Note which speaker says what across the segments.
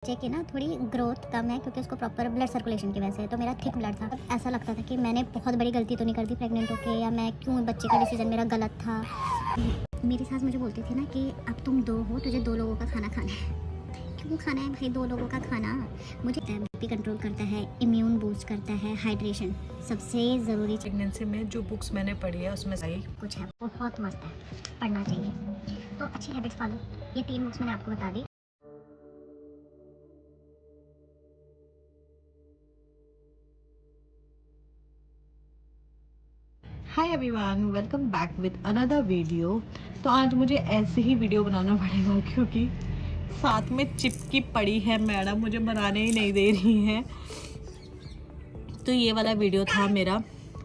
Speaker 1: बच्चे की ना थोड़ी ग्रोथ कम है क्योंकि उसको प्रॉपर ब्लड सर्कुलेशन की वजह से। तो मेरा थिक ब्लड था। ऐसा लगता था कि मैंने बहुत बड़ी गलती तो नहीं कर दी प्रेग्नेंट होके, या मैं क्यों, बच्चे का डिसीजन मेरा गलत था। मेरी सास मुझे बोलती थी ना कि अब तुम 2 हो, तुझे 2 लोगों का खाना खाना है। क्यों खाना है भाई 2 लोगों का खाना? मुझे बीपी कंट्रोल करता है, इम्यून बूस्ट करता है, हाइड्रेशन सबसे ज़रूरी चीज़।
Speaker 2: प्रेगनेंसी में जो बुक्स मैंने पढ़ी है उसमें सही
Speaker 1: कुछ है बहुत मस्त है, पढ़ना चाहिए। तो अच्छी हैबिट्स फॉलो, ये 3 बुक्स मैंने आपको बता दी।
Speaker 2: Hi everyone, welcome back with another video. तो आज मुझे ऐसे ही वीडियो बनाना पड़ेगा क्योंकि साथ में चिपकी पड़ी है मैडम, मुझे बनाने ही नहीं दे रही हैं। तो ये वाला वीडियो था मेरा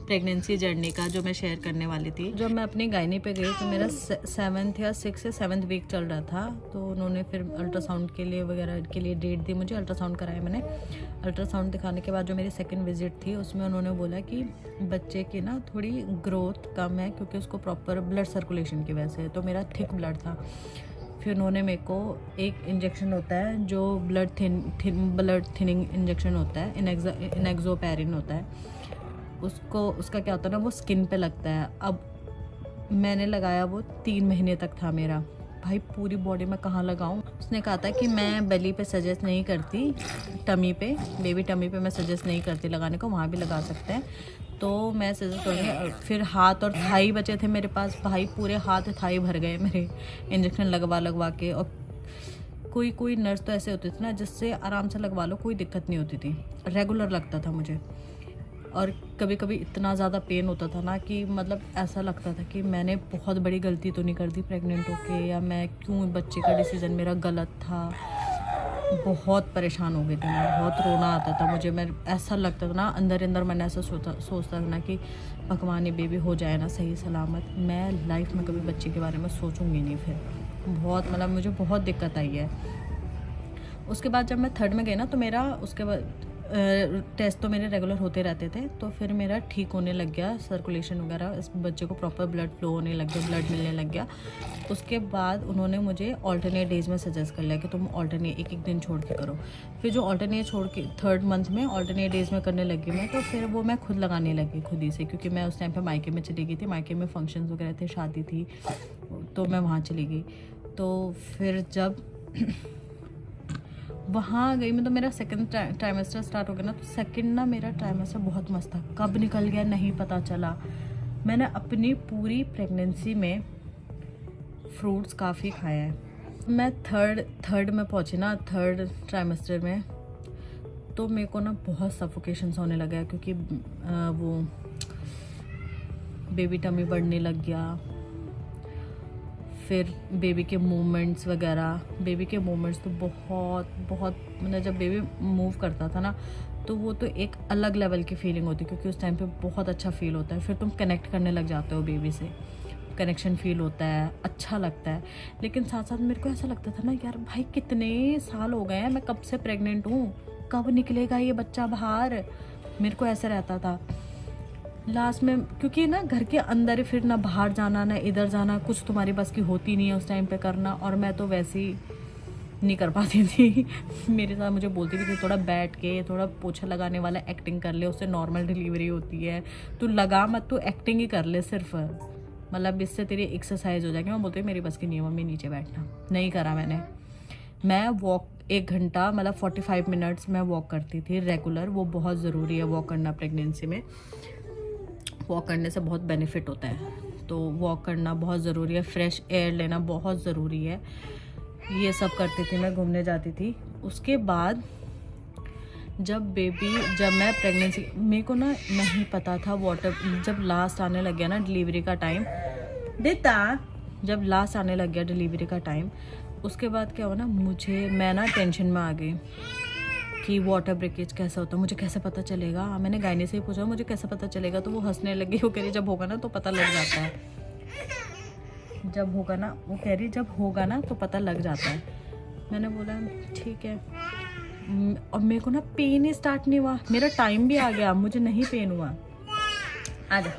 Speaker 2: प्रेगनेंसी जर्नी का जो मैं शेयर करने वाली थी। जब मैं अपनी गायनी पे गई तो मेरा 7th या 6th या 7th वीक चल रहा था। तो उन्होंने फिर अल्ट्रासाउंड के लिए वगैरह के लिए डेट दी मुझे। अल्ट्रासाउंड कराया मैंने। अल्ट्रासाउंड दिखाने के बाद जो मेरी सेकंड विजिट थी उसमें उन्होंने बोला कि बच्चे की ना थोड़ी ग्रोथ कम है क्योंकि उसको प्रॉपर ब्लड सर्कुलेशन की वजह से। तो मेरा थिक ब्लड था। फिर उन्होंने मेरे को एक इंजेक्शन होता है जो ब्लड थिनिंग इंजेक्शन होता है, इनेक्सोपैरिन होता है। उसका क्या होता है ना, वो स्किन पे लगता है। अब मैंने लगाया, वो 3 महीने तक था मेरा। भाई पूरी बॉडी में कहाँ लगाऊं? उसने कहा था कि मैं बेली पे सजेस्ट नहीं करती, टमी पे, बेबी टमी पे मैं सजेस्ट नहीं करती लगाने को, वहाँ भी लगा सकते हैं। तो मैं सजेस्ट करूँगी। फिर हाथ और थाई बचे थे मेरे पास। भाई पूरे हाथ थाई भर गए मेरे इंजेक्शन लगवा के। और कोई नर्स तो ऐसे होती थी ना जिससे आराम से लगवा लो, कोई दिक्कत नहीं होती थी। रेगुलर लगता था मुझे। और कभी कभी इतना ज़्यादा पेन होता था ना कि मतलब ऐसा लगता था कि मैंने बहुत बड़ी गलती तो नहीं कर दी प्रेग्नेंट होके, या मैं क्यों, बच्चे का डिसीज़न मेरा गलत था। बहुत परेशान हो गई थी मैं, बहुत रोना आता था मुझे। मैं ऐसा लगता था ना, अंदर मैंने ऐसा सोचता था ना कि भगवान ये बेबी हो जाए ना सही सलामत, मैं लाइफ में कभी बच्चे के बारे में सोचूंगी नहीं फिर। बहुत मतलब मुझे बहुत दिक्कत आई है। उसके बाद जब मैं 3rd में गई ना तो मेरा उसके बाद टेस्ट तो मेरे रेगुलर होते रहते थे। तो फिर मेरा ठीक होने लग गया सर्कुलेशन वगैरह, इस बच्चे को प्रॉपर ब्लड फ्लो होने लग गया, ब्लड मिलने लग गया। उसके बाद उन्होंने मुझे ऑल्टरनेट डेज में सजेस्ट कर लिया कि तुम ऑल्टरनेट एक दिन छोड़ के करो। फिर जो ऑल्टरनेट छोड़ के 3rd मंथ में ऑल्टरनेट डेज में करने लगी मैं। तो फिर वो मैं खुद लगाने लगी खुद ही से, क्योंकि मैं उस टाइम पर मायके में चली गई थी। मायके में फंक्शंस वगैरह थे, शादी थी, तो मैं वहाँ चली गई। तो फिर जब वहाँ गई मैं तो मेरा 2nd ट्राइमेस्टर स्टार्ट हो गया ना। तो 2nd ना मेरा ट्राइमेस्टर बहुत मस्त था, कब निकल गया नहीं पता चला। मैंने अपनी पूरी प्रेगनेंसी में फ्रूट्स काफ़ी खाए हैं। मैं थर्ड में पहुँची ना, 3rd ट्राइमेस्टर में, तो मेरे को ना बहुत सफोकेशंस होने लगा क्योंकि वो बेबी टमी बढ़ने लग गया। फिर बेबी के मूवमेंट्स तो बहुत मतलब जब बेबी मूव करता था ना तो वो तो एक अलग लेवल की फीलिंग होती है, क्योंकि उस टाइम पे बहुत अच्छा फील होता है। फिर तुम कनेक्ट करने लग जाते हो बेबी से, कनेक्शन फील होता है, अच्छा लगता है। लेकिन साथ साथ मेरे को ऐसा लगता था ना, यार भाई कितने साल हो गए हैं, मैं कब से प्रेग्नेंट हूँ, कब निकलेगा ये बच्चा बाहर, मेरे को ऐसा रहता था लास्ट में। क्योंकि ना घर के अंदर ही, फिर ना बाहर जाना ना इधर जाना, कुछ तुम्हारी बस की होती नहीं है उस टाइम पे करना। और मैं तो वैसे ही नहीं कर पाती थी। मेरे साथ मुझे बोलती भी थी थोड़ा बैठ के, थोड़ा पोछा लगाने वाला एक्टिंग कर ले, उससे नॉर्मल डिलीवरी होती है, तू लगा मत, तू एक्टिंग ही कर ले सिर्फ, मतलब इससे तेरी एक्सरसाइज हो जाएगी। मैं बोलती मेरी बस की नहीं है मम्मी, नीचे बैठना। नहीं करा मैंने। मैं वॉक 1 घंटा मतलब 45 मिनट्स मैं वॉक करती थी रेगुलर। वो बहुत ज़रूरी है वॉक करना प्रेगनेंसी में। वॉक करने से बहुत बेनिफिट होता है, तो वॉक करना बहुत ज़रूरी है। फ्रेश एयर लेना बहुत ज़रूरी है। ये सब करती थी मैं, घूमने जाती थी। उसके बाद जब मैं प्रेगनेंसी, मेरे को ना नहीं पता था वाटर, जब लास्ट आने लग गया ना डिलीवरी का टाइम, जब लास्ट आने लग गया डिलीवरी का टाइम, उसके बाद क्या हुआ ना, मैं ना टेंशन में आ गई कि वाटर ब्रेकेज कैसा होता है, मुझे कैसे पता चलेगा। मैंने गायने से ही पूछा मुझे कैसे पता चलेगा, तो वो हंसने लगी। वो कह रही जब होगा ना तो पता लग जाता है, जब होगा ना, वो कह रही जब होगा ना तो पता लग जाता है। मैंने बोला ठीक है। और मेरे को ना पेन ही स्टार्ट नहीं हुआ, मेरा टाइम भी आ गया, मुझे नहीं पेन हुआ। आजा,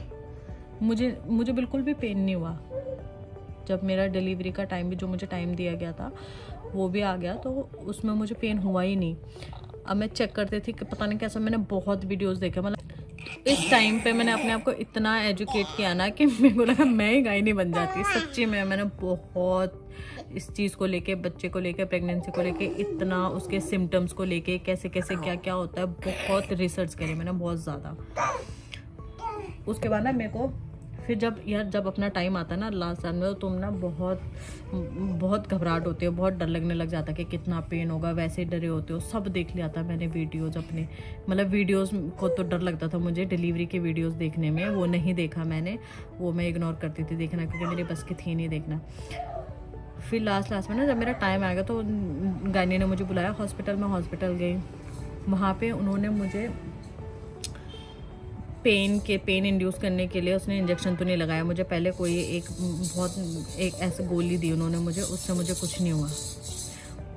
Speaker 2: मुझे बिल्कुल भी पेन नहीं हुआ। जब मेरा डिलीवरी का टाइम भी, जो मुझे टाइम दिया गया था, वो भी आ गया, तो उसमें मुझे पेन हुआ ही नहीं। अब मैं चेक करती थी कि पता नहीं कैसा, मैंने बहुत वीडियोस देखे, मतलब इस टाइम पे मैंने अपने आप को इतना एजुकेट किया ना कि मेरे को लगा मैं ही गाय नहीं बन जाती। सच्ची में मैंने बहुत इस चीज़ को लेके, बच्चे को लेके, प्रेगनेंसी को लेके, इतना उसके सिम्टम्स को लेके, कैसे कैसे क्या क्या होता है, बहुत रिसर्च करी मैंने, बहुत ज़्यादा। उसके बाद ना मेरे को फिर जब अपना टाइम आता है ना लास्ट टाइम में, तो तुम ना बहुत घबराहट होती है, बहुत डर लगने लग जाता है कि कितना पेन होगा, वैसे डरे होते हो। सब देख लिया था मैंने वीडियोज़ अपने, मतलब वीडियोज़ को तो डर लगता था मुझे डिलीवरी के वीडियोज़ देखने में, वो नहीं देखा मैंने, वो मैं इग्नोर करती थी देखना, क्योंकि मेरे बस की थी नहीं देखना। फिर लास्ट में ना जब मेरा टाइम आ गया तो गायनी ने मुझे बुलाया हॉस्पिटल में, हॉस्पिटल गई। वहाँ पे उन्होंने मुझे पेन इंड्यूस करने के लिए उसने इंजेक्शन तो नहीं लगाया मुझे, पहले कोई एक ऐसी गोली दी उन्होंने मुझे, उससे मुझे कुछ नहीं हुआ।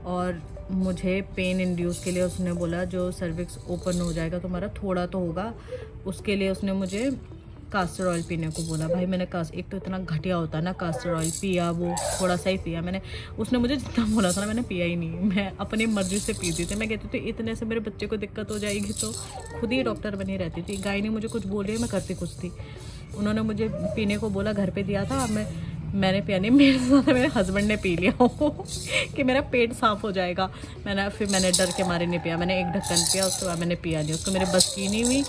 Speaker 2: और मुझे पेन इंड्यूस के लिए उसने बोला जो सर्विक्स ओपन हो जाएगा तुम्हारा, थोड़ा तो होगा, उसके लिए उसने मुझे कास्टर ऑयल पीने को बोला। भाई मैंने एक तो इतना घटिया होता है ना कास्टर ऑयल, पिया, वो थोड़ा सा ही पिया मैंने। उसने मुझे जितना बोला था ना मैंने पिया ही नहीं, मैं अपनी मर्जी से पीती थी। मैं कहती थी इतने से मेरे बच्चे को दिक्कत हो जाएगी, तो खुद ही डॉक्टर बनी रहती थी। गाय ने मुझे कुछ बोल रही है, मैं करती कुछ थी। उन्होंने मुझे पीने को बोला, घर पर दिया था, मैंने पिया नहीं, मेरे साथ मेरे हस्बैंड ने पी लिया कि मेरा पेट साफ़ हो जाएगा। मैंने डर के मारे नहीं पिया, मैंने एक ढक्कन पिया, उसके बाद मैंने पिया नहीं, उसको मेरे बस की नहीं हुई।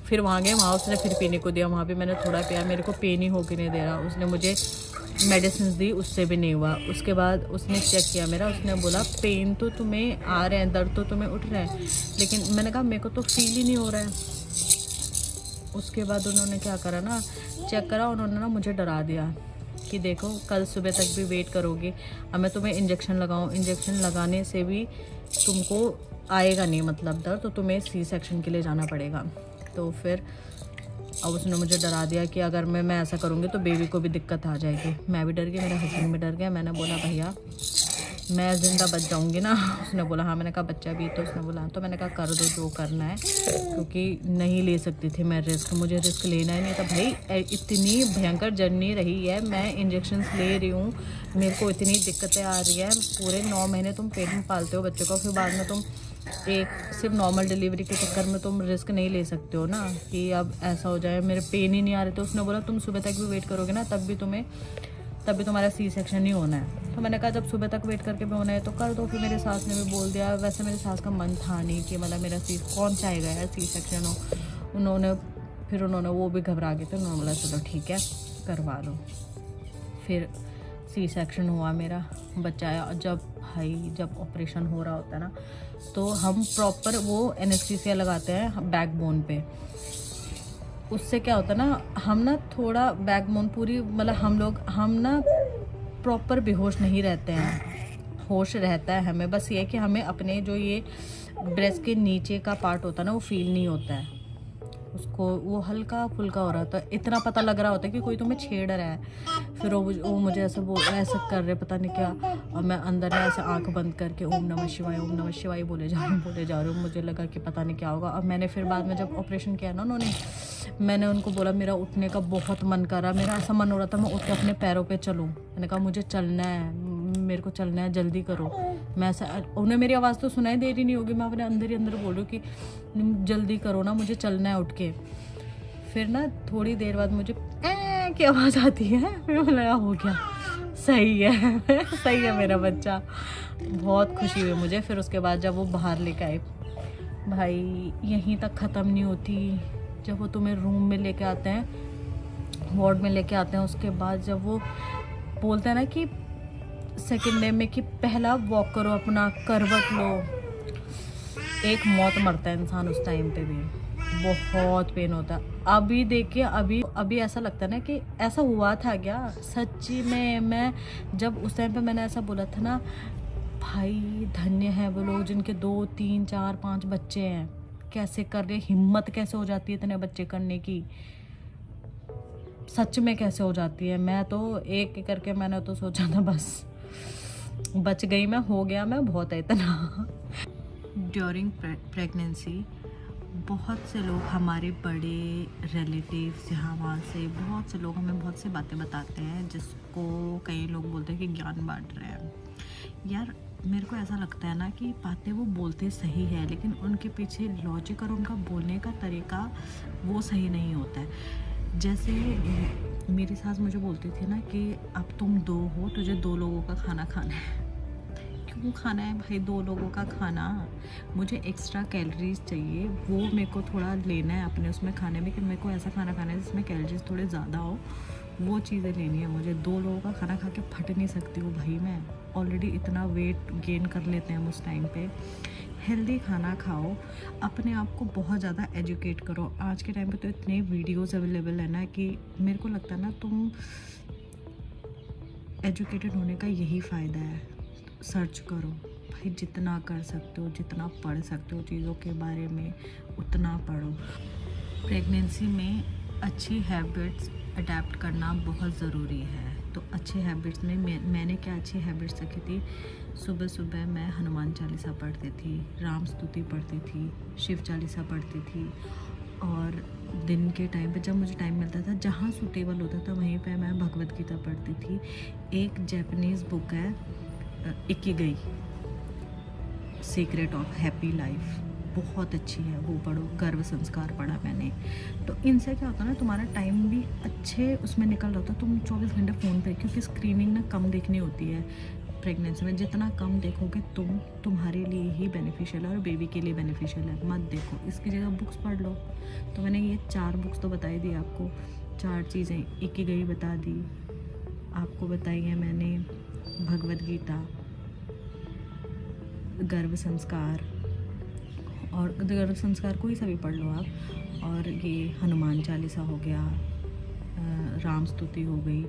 Speaker 2: फिर वहाँ गए, वहाँ उसने फिर पीने को दिया, वहाँ भी मैंने थोड़ा पिया, मेरे को पेन ही होके नहीं दे रहा। उसने मुझे मेडिसिन दी, उससे भी नहीं हुआ। उसके बाद उसने चेक किया मेरा, उसने बोला पेन तो तुम्हें आ रहे हैं, दर्द तो तुम्हें उठ रहा है, लेकिन मैंने कहा मेरे को तो फील ही नहीं हो रहा है। उसके बाद उन्होंने क्या करा ना, चेक करा, उन्होंने ना मुझे डरा दिया कि देखो कल सुबह तक भी वेट करोगे, अब मैं तुम्हें इंजेक्शन लगाऊं, इंजेक्शन लगाने से भी तुमको आएगा नहीं मतलब दर्द, तो तुम्हें सी सेक्शन के लिए जाना पड़ेगा। तो फिर अब उसने मुझे डरा दिया कि अगर मैं ऐसा करूँगी तो बेबी को भी दिक्कत आ जाएगी। मैं भी डर गई, मेरा हस्बैंड भी डर गया। मैंने बोला भैया मैं ज़िंदा बच जाऊँगी ना? उसने बोला हाँ। मैंने कहा बच्चा भी, तो उसने बोला तो मैंने कहा कर दो जो करना है, क्योंकि नहीं ले सकती थी मैं रिस्क, मुझे रिस्क लेना ही नहीं था। भाई इतनी भयंकर जर्नी रही है, मैं इंजेक्शन्स ले रही हूँ, मेरे को इतनी दिक्कतें आ रही है। पूरे 9 महीने तुम पेट में पालते हो बच्चे को, फिर बाद में तुम सिर्फ नॉर्मल डिलीवरी के चक्कर में तुम रिस्क नहीं ले सकते हो ना कि अब ऐसा हो जाए। मेरे पेन ही नहीं आ रहे थे। उसने बोला तुम सुबह तक भी वेट करोगे ना तब भी तुम्हारा सी सेक्शन नहीं होना है। तो मैंने कहा जब सुबह तक वेट करके भी होना है तो कर दो। फिर मेरे सास ने भी बोल दिया, वैसे मेरे सास का मन था नहीं कि मतलब मेरा कौन चाहेगा यार सी सेक्शन हो। उन्होंने वो भी घबरा गए थे, उन्होंने बोला चलो ठीक है करवा लो। फिर सी सेक्शन हुआ मेरा, बच्चा आया। जब ऑपरेशन हो रहा होता है ना तो हम प्रॉपर वो एनेस्थीसिया लगाते हैं बैकबोन पे। उससे क्या होता है ना, हम ना थोड़ा बैकबोन पूरी मतलब हम ना प्रॉपर बेहोश नहीं रहते हैं, होश रहता है हमें। बस ये कि हमें अपने जो ये ब्रेस्ट के नीचे का पार्ट होता है ना वो फील नहीं होता है, उसको वो हल्का फुल्का हो रहा था, इतना पता लग रहा होता है कि कोई तुम्हें छेड़ रहा है। फिर वो मुझे ऐसा कर रहे पता नहीं क्या, और मैं अंदर ना ऐसे आंख बंद करके ओम नमः शिवाय बोले जा रहे हूँ। मुझे लगा कि पता नहीं क्या होगा। अब मैंने फिर बाद में जब ऑपरेशन किया ना मैंने उनको बोला मेरा उठने का बहुत मन कर रहा, मेरा ऐसा मन हो रहा था मैं उठ के अपने पैरों पे चलूँ। मैंने कहा मुझे चलना है, मेरे को चलना है, जल्दी करो। मैं ऐसा, उन्हें मेरी आवाज़ तो सुनाई दे रही नहीं होगी, मैं अपने अंदर ही अंदर बोल रही हूँ कि जल्दी करो ना, मुझे चलना है उठ के। फिर ना थोड़ी देर बाद मुझे की आवाज़ आती है, मैं बोला हो गया, सही है मेरा बच्चा। बहुत खुशी हुई मुझे। फिर उसके बाद जब वो बाहर लेके आए, भाई यहीं तक ख़त्म नहीं होती। जब वो तुम्हें रूम में लेके आते हैं, वार्ड में लेके आते हैं, उसके बाद जब वो बोलते हैं ना कि सेकेंड डे में कि पहला वॉक करो, अपना करवट लो, एक मौत मरता है इंसान उस टाइम पे भी, बहुत पेन होता है। अभी देखिए अभी ऐसा लगता है ना कि ऐसा हुआ था क्या सच्ची में। मैं जब उस टाइम पे मैंने ऐसा बोला था ना, भाई धन्य है वो लोग जिनके 2 3 4 5 बच्चे हैं, कैसे कर रहे, हिम्मत कैसे हो जाती है इतने बच्चे करने की, सच में कैसे हो जाती है। मैं तो एक करके मैंने तो सोचा था बस बच गई मैं, हो गया मैं, बहुत है इतना। ड्यूरिंग प्रेगनेंसी बहुत से लोग, हमारे बड़े रिलेटिव्स यहाँ वहाँ से बहुत से लोग हमें बहुत सी बातें बताते हैं, जिसको कई लोग बोलते हैं कि ज्ञान बांट रहे हैं। यार मेरे को ऐसा लगता है ना कि बातें वो बोलते सही है, लेकिन उनके पीछे लॉजिक और उनका बोलने का तरीका वो सही नहीं होता है। जैसे मेरी सास मुझे बोलती थी ना कि अब तुम 2 हो, तुझे 2 लोगों का खाना खाना है। क्यों खाना है भाई 2 लोगों का खाना? मुझे एक्स्ट्रा कैलोरीज चाहिए, वो मेरे को थोड़ा लेना है अपने उसमें खाने में, कि मेरे को ऐसा खाना खाना है जिसमें कैलोरीज थोड़े ज़्यादा हो, वो चीज़ें लेनी है मुझे। 2 लोगों का खाना खा के फट नहीं सकती हूँ भाई मैं। ऑलरेडी इतना वेट गेन कर लेते हैं हम उस टाइम पे। हेल्दी खाना खाओ, अपने आप को बहुत ज़्यादा एजुकेट करो। आज के टाइम पे तो इतने वीडियोस अवेलेबल है ना कि मेरे को लगता है ना, तुम एजुकेटेड होने का यही फ़ायदा है। सर्च करो भाई, जितना कर सकते हो, जितना पढ़ सकते हो चीज़ों के बारे में उतना पढ़ो। प्रेगनेंसी में अच्छी हैबिट्स अडेप्ट करना बहुत ज़रूरी है। तो अच्छे हैबिट्स में मैंने क्या अच्छी हैबिट्स रखी थी? सुबह सुबह मैं हनुमान चालीसा पढ़ती थी, राम स्तुति पढ़ती थी, शिव चालीसा पढ़ती थी। और दिन के टाइम पे जब मुझे टाइम मिलता था, जहाँ सूटेबल होता था वहीं पे मैं भगवत गीता पढ़ती थी। एक जैपनीज़ बुक है Ikigai, secret of happy life, बहुत अच्छी है, वो पढ़ो। गर्भ संस्कार पढ़ा मैंने। तो इनसे क्या होता है ना, तुम्हारा टाइम भी अच्छे उसमें निकल रहा होता है। तुम 24 घंटे फ़ोन पे, क्योंकि स्क्रीनिंग ना कम देखनी होती है प्रेगनेंसी में। जितना कम देखोगे तुम्हारे लिए ही बेनिफिशियल है और बेबी के लिए बेनिफिशियल है। मत देखो, इसकी जगह बुक्स पढ़ लो। तो मैंने ये 4 बुक्स तो बता ही दी आपको, 4 चीज़ें इकिगाई बता दी आपको, बताई है मैंने भगवत गीता, गर्भ संस्कार, और गर्भ संस्कार कोई सा भी पढ़ लो आप, और ये हनुमान चालीसा हो गया, राम स्तुति हो गई,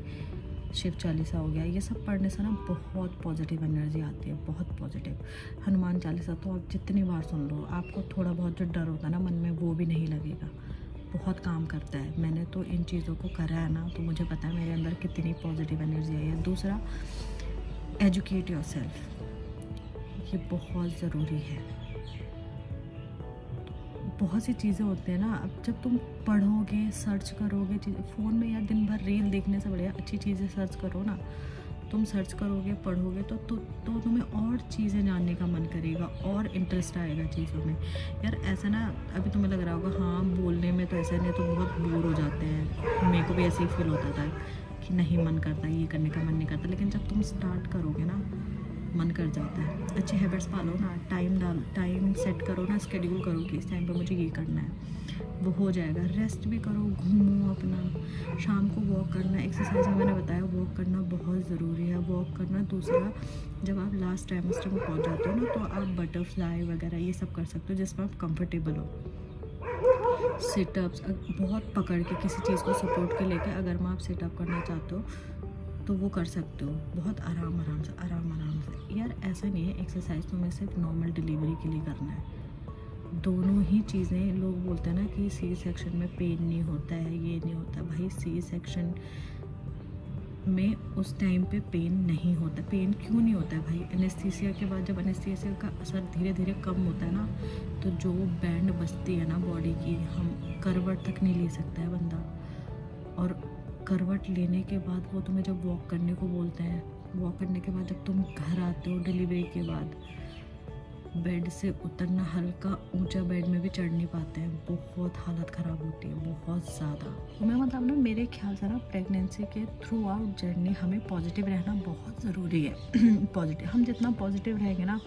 Speaker 2: शिव चालीसा हो गया। ये सब पढ़ने से ना बहुत पॉजिटिव एनर्जी आती है, बहुत पॉजिटिव। हनुमान चालीसा तो आप जितनी बार सुन लो, आपको थोड़ा बहुत जो डर होता है ना मन में, वो भी नहीं लगेगा। बहुत काम करता है। मैंने तो इन चीज़ों को करा है ना, तो मुझे पता है मेरे अंदर कितनी पॉजिटिव एनर्जी आई है। दूसरा, एजुकेट योरसेल्फ, ये बहुत ज़रूरी है। बहुत सी चीज़ें होती हैं ना, अब जब तुम पढ़ोगे, सर्च करोगे चीज़ें फ़ोन में, या दिन भर रील देखने से बढ़िया अच्छी चीज़ें सर्च करो ना। तुम सर्च करोगे, पढ़ोगे तो तुम्हें और चीज़ें जानने का मन करेगा और इंटरेस्ट आएगा चीज़ों में। यार ऐसा ना, अभी तुम्हें लग रहा होगा हाँ बोलने में तो ऐसा नहीं, तो बहुत बोर हो जाते हैं। मेरे को भी ऐसे ही फील होता था कि नहीं मन करता, ये करने का मन नहीं करता। लेकिन जब तुम स्टार्ट करोगे ना, मन कर जाता है। अच्छे हैबिट्स पालो ना, टाइम सेट करो ना, स्केड्यूल करो कि इस टाइम पे मुझे ये करना है, वो हो जाएगा। रेस्ट भी करो, घूमो अपना, शाम को वॉक करना, एक्सरसाइज में मैंने बताया वॉक करना बहुत ज़रूरी है। वॉक करना। दूसरा, जब आप लास्ट ट्राइमेस्टर में पहुंच जाते हो ना, तो आप बटरफ्लाई वगैरह ये सब कर सकते हो जिसमें आप कंफर्टेबल हो। सिटअप्स बहुत पकड़ के किसी चीज़ को सपोर्ट के लेके अगर मैं आप सिटअप करना चाहते हो तो वो कर सकते हो, बहुत आराम से। यार ऐसा नहीं है एक्सरसाइज तुम्हें सिर्फ नॉर्मल डिलीवरी के लिए करना है। दोनों ही चीज़ें, लोग बोलते हैं ना कि सी सेक्शन में पेन नहीं होता है, ये नहीं होता। भाई सी सेक्शन में उस टाइम पे पेन नहीं होता। पेन क्यों नहीं होता है भाई? एनेस्थीसिया के बाद जब एनेस्थीसिया का असर धीरे धीरे कम होता है ना, तो जो बैंड बजती है ना बॉडी की, हम करवट तक नहीं ले सकता है बंदा। और करवट लेने के बाद वो तुम्हें जब वॉक करने को बोलते हैं, वॉक करने के बाद जब तुम घर आते हो डिलीवरी के बाद, बेड से उतरना, हल्का ऊंचा बेड में भी चढ़ नहीं पाते हैं, बहुत हालत ख़राब होती है, बहुत ज़्यादा। तो मैं मतलब ना, मेरे ख्याल से ना प्रेगनेंसी के थ्रू आउट जर्नी हमें पॉजिटिव रहना बहुत ज़रूरी है। पॉजिटिव, हम जितना पॉजिटिव रहेंगे ना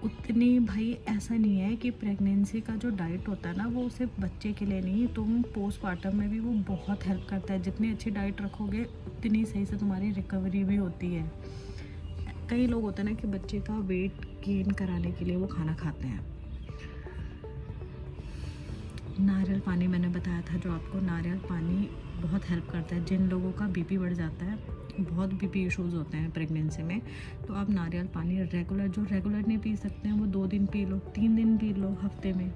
Speaker 2: उतनी, भाई ऐसा नहीं है कि प्रेगनेंसी का जो डाइट होता है ना वो सिर्फ बच्चे के लिए नहीं, तुम पोस्टमार्टम में भी वो बहुत हेल्प करता है। जितनी अच्छी डाइट रखोगे उतनी सही से तुम्हारी रिकवरी भी होती है। कई लोग होते हैं ना कि बच्चे का वेट गेन कराने के लिए वो खाना खाते हैं। नारियल पानी मैंने बताया था जो आपको, नारियल पानी बहुत हेल्प करता है। जिन लोगों का बीपी बढ़ जाता है, बहुत बीपी इश्यूज़ होते हैं प्रेगनेंसी में, तो आप नारियल पानी रेगुलर, जो रेगुलर नहीं पी सकते हैं वो 2 दिन पी लो, 3 दिन पी लो हफ्ते में,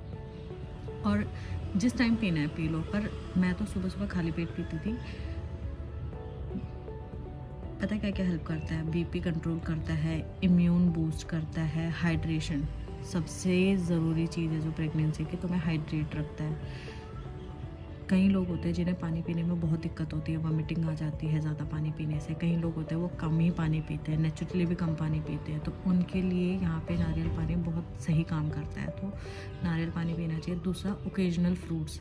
Speaker 2: और जिस टाइम पीना है पी लो। पर मैं तो सुबह सुबह खाली पेट पीती थी। पता है क्या क्या हेल्प करता है? बीपी कंट्रोल करता है, इम्यून बूस्ट करता है, हाइड्रेशन सबसे ज़रूरी चीज़ है जो प्रेगनेंसी की, तुम्हें हाइड्रेट रखता है। कई लोग होते हैं जिन्हें पानी पीने में बहुत दिक्कत होती है, वॉमिटिंग आ जाती है ज़्यादा पानी पीने से। कई लोग होते हैं वो कम ही पानी पीते हैं, नेचुरली भी कम पानी पीते हैं, तो उनके लिए यहाँ पे नारियल पानी बहुत सही काम करता है। तो नारियल पानी पीना चाहिए। दूसरा, ओकेजनल फ्रूट्स,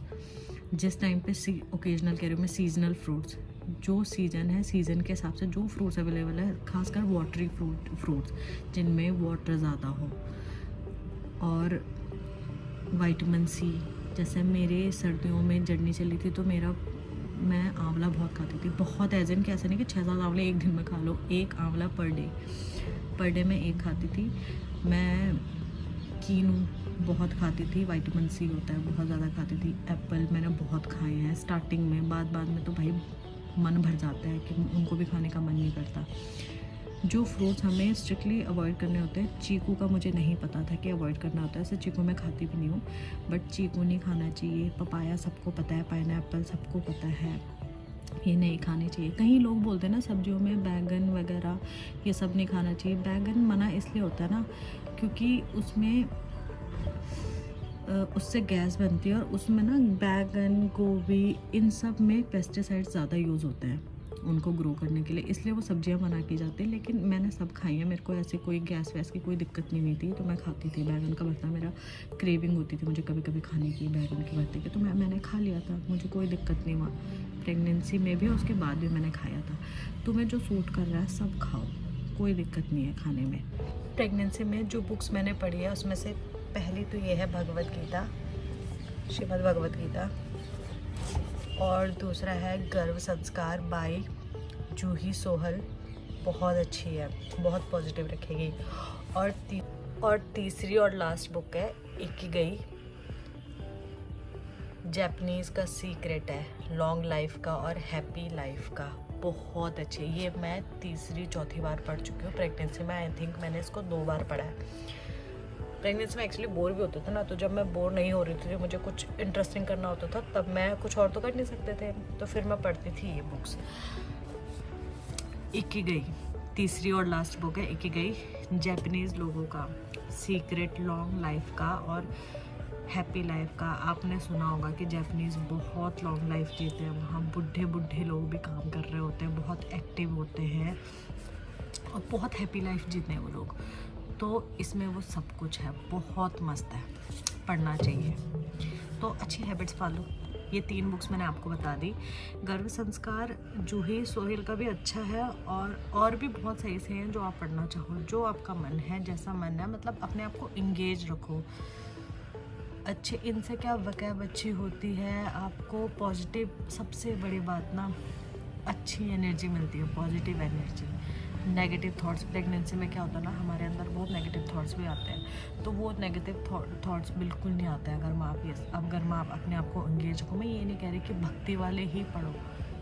Speaker 2: जिस टाइम पे ओकेजनल कह रही हूँ मैं, सीजनल फ्रूट्स, जो सीज़न है सीज़न के हिसाब से जो फ्रूट्स अवेलेबल है, खासकर वाटरी फ्रूट्स जिनमें वाटर ज़्यादा हो, और विटामिन सी। जैसे मेरे सर्दियों में जर्नी चली थी तो मैं आंवला बहुत खाती थी, बहुत एज इन कि ऐसा नहीं कि 6-7 आंवले एक दिन में खा लो, एक आंवला पर डे में एक खाती थी। मैं कीनू बहुत खाती थी, विटामिन सी होता है, बहुत ज़्यादा खाती थी। एप्पल मैंने बहुत खाए हैं स्टार्टिंग में, बाद में तो भाई मन भर जाता है कि उनको भी खाने का मन नहीं करता। जो फ्रूट्स हमें स्ट्रिक्टली अवॉइड करने होते हैं, चीकू का मुझे नहीं पता था कि अवॉइड करना होता है, ऐसे चीकू मैं खाती भी नहीं हूँ, बट चीकू नहीं खाना चाहिए। पपाया सबको पता है, पाइनएप्पल सबको पता है, ये नहीं खाने चाहिए। कहीं लोग बोलते हैं ना सब्जियों में बैगन वगैरह ये सब नहीं खाना चाहिए। बैगन मना इसलिए होता है ना क्योंकि उससे गैस बनती है, और उसमें ना बैगन, गोभी, इन सब में पेस्टिसाइड्स ज़्यादा यूज़ होते हैं उनको ग्रो करने के लिए, इसलिए वो सब्जियां बना की जाती हैं। लेकिन मैंने सब खाई हैं, मेरे को ऐसे कोई गैस वैस की कोई दिक्कत नहीं हुई थी, तो मैं खाती थी। बैगन का भरता मेरा क्रेविंग होती थी मुझे कभी कभी खाने की, बैगन के भरते की, तो मैंने खा लिया था, मुझे कोई दिक्कत नहीं हुआ। प्रेगनेंसी में भी, उसके बाद भी मैंने खाया था। तुम्हें जो सूट कर रहा है सब खाओ, कोई दिक्कत नहीं है खाने में। प्रेगनेंसी में जो बुक्स मैंने पढ़ी है उसमें से पहली तो ये है भगवद गीता, श्रीमद् भगवद गीता, और दूसरा है गर्भ संस्कार बाय जूही सोहल, बहुत अच्छी है, बहुत पॉजिटिव रखेगी। और तीसरी और लास्ट बुक है इकिगाई, जापानीज़ का सीक्रेट है लॉन्ग लाइफ का और हैप्पी लाइफ का, बहुत अच्छी। ये मैं तीसरी चौथी बार पढ़ चुकी हूँ प्रेगनेंसी में। आई थिंक मैंने इसको 2 बार पढ़ा है। प्रेगनेंसी में एक्चुअली बोर भी होते थे ना, तो जब मैं बोर नहीं हो रही थी, जब मुझे कुछ इंटरेस्टिंग करना होता था, तब मैं कुछ और तो कर नहीं सकते थे, तो फिर मैं पढ़ती थी ये बुक्स। इकिगाई तीसरी और लास्ट बुक है, इकिगाई, जापानीज़ लोगों का सीक्रेट लॉन्ग लाइफ का और हैप्पी लाइफ का। आपने सुना होगा कि जापानीज़ बहुत लॉन्ग लाइफ जीते हैं, वहाँ बुढ़े लोग भी काम कर रहे होते हैं, बहुत एक्टिव होते हैं और बहुत हैप्पी लाइफ जीते हैं वो लोग। तो इसमें वो सब कुछ है, बहुत मस्त है, पढ़ना चाहिए। तो अच्छी हैबिट्स फॉलो। ये 3 बुक्स मैंने आपको बता दी। गर्भ संस्कार जूही सोहेल का भी अच्छा है, और भी बहुत सही से हैं जो आप पढ़ना चाहो, जो आपका मन है, जैसा मन है, मतलब अपने आप को इंगेज रखो। अच्छे, इनसे क्या वकैब अच्छी होती है, आपको पॉजिटिव, सबसे बड़ी बात ना अच्छी एनर्जी मिलती है, positive energy. Negative thoughts, pregnancy में क्या होता है ना, हमारे अंदर बहुत नेगेटिव थॉट्स भी आते हैं, तो वो नेगेटिव थॉट्स बिल्कुल नहीं आते हैं अगर आप अपने आप को एंगेज रखो। मैं ये नहीं कह रही कि भक्ति वाले ही पढ़ो,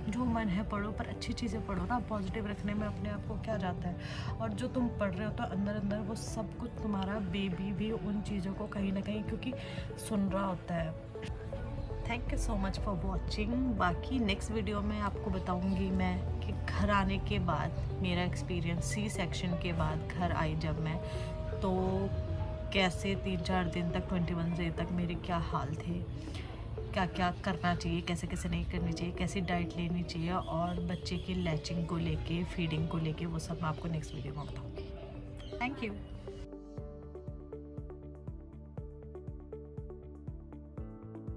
Speaker 2: जो मन है पढ़ो, पर अच्छी चीज़ें पढ़ो ना। पॉजिटिव रखने में अपने आप को क्या जाता है, और जो तुम पढ़ रहे हो तो अंदर वो सब कुछ, तुम्हारा बेबी भी उन चीज़ों को कहीं ना कहीं क्योंकि सुन रहा होता है। Thank you so much for watching. बाकी नेक्स्ट वीडियो में आपको बताऊंगी मैं कि घर आने के बाद मेरा एक्सपीरियंस, सी सेक्शन के बाद घर आई जब मैं, तो कैसे 3-4 दिन तक, 21 डे तक मेरे क्या हाल थे, क्या क्या करना चाहिए, कैसे कैसे नहीं करनी चाहिए, कैसी डाइट लेनी चाहिए, और बच्चे की लैचिंग को लेके, फीडिंग को लेके, वो सब मैं आपको नेक्स्ट वीडियो में बताऊँगी। Thank you.